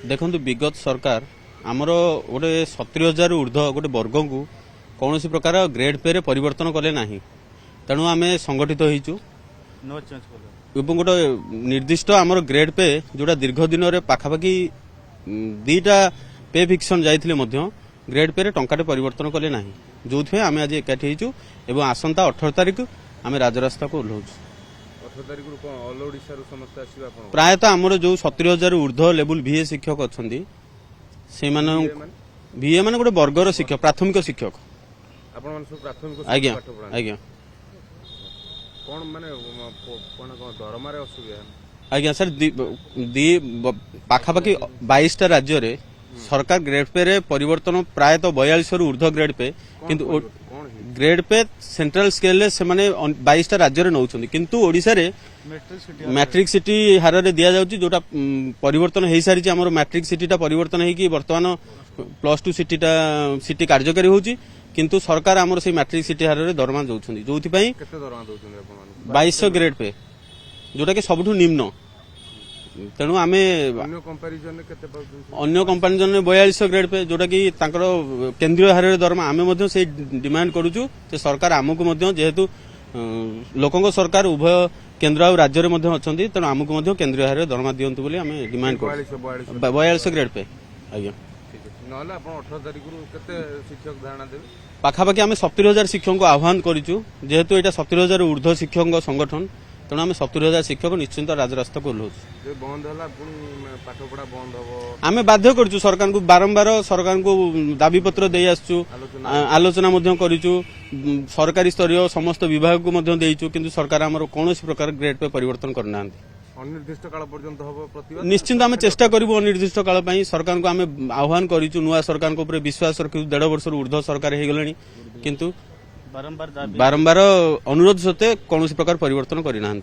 देखो विगत सरकार आमर गोटे 70,000 ऊर्ध्व गोटे वर्ग को कौन प्रकार ग्रेड पे रे परिवर्तन कले ना तेणु आम संगठित होइचु एवं गोटे निर्दिष्ट आमर ग्रेड पे जोटा दीर्घ दिन में पाखापाखि 2टा पे फिक्सन जाइथिले मध्य ग्रेड पे रे टंकाटे परिवर्तन कले ना जो आम आज एकाठी होइचु एवं आसंता 18 तारिख आम राजरास्ता को ओह्लौचु। प्रायतः आमर जो 70,000 ऊर्ध्व लेवल VA शिक्षक अच्छा VA मान गोटे वर्गर शिक्षक प्राथमिक शिक्षक आज्ञा आज्ञा आज्ञा सर पाखापाखि 22टा राज्य रे सरकार ग्रेड पे रे परिवर्तन प्रायतः 42 रु ऊर्ध्व ग्रेड पे किंतु ग्रेड पे सेंट्रल स्केल से माने 22टा राज्य रे नौछंदी किंतु ओडिसा रे मैट्रिक सिटी हार रे दिया जाउची जोटा परिवर्तन हेई सारी हमर मैट्रिक सिटीटा परिवर्तन हेई कि वर्तमान +2 सिटी कार्यकारी होउची किंतु सरकार हमर से मैट्रिक सिटी हार रे दरमा दउछंदी जोथि पई केते दरमा दउछंदी आपन 2200 ग्रेड पे जोटा कि सबठु निम्न तेणु आम अन्य कंपारिजन 4200 ग्रेड पे जोटा कि केंद्रीय हार दरमा आम से डिमांड करूचु सरकार आमको जेहेतु लोकों सरकार उभय केंद्र और राज्य में अच्छा तेणु आमको केंद्रीय हार दरमा दिंतु बोली आम डिमांड कर 4200 ग्रेड पे आज्ञा पाखापाखि आम 70,000 शिक्षक को आह्वान करूँ जेहेतु यहाँ 70,000 ऊर्ध्व शिक्षक संगठन तेणु आम 70,000 शिक्षक निश्चिंत राजरास्ता को आम बाध्य करूँ सरकार को बारंबार सरकार को दाबी पत्र दे आसचु आलोचना करूँ सरकारी स्तरीय समस्त विभाग को देइचु किंतु सरकार आमर कौन प्रकार ग्रेड पे परिवर्तन करना अनिर्दिष्ट काल पर्यंत हबो निश्चिंत आम चेष्टा करूँ अनिर्दिष्ट काल सरकार को आम आह्वान करूँ नुआ सरकार को विश्वास रखु 1.5 वर्ष ऊर्ध्व सरकार हो गलानी किंतु बारंबार अनुरोध सत्वे कौन प्रकार परिवर्तन करना।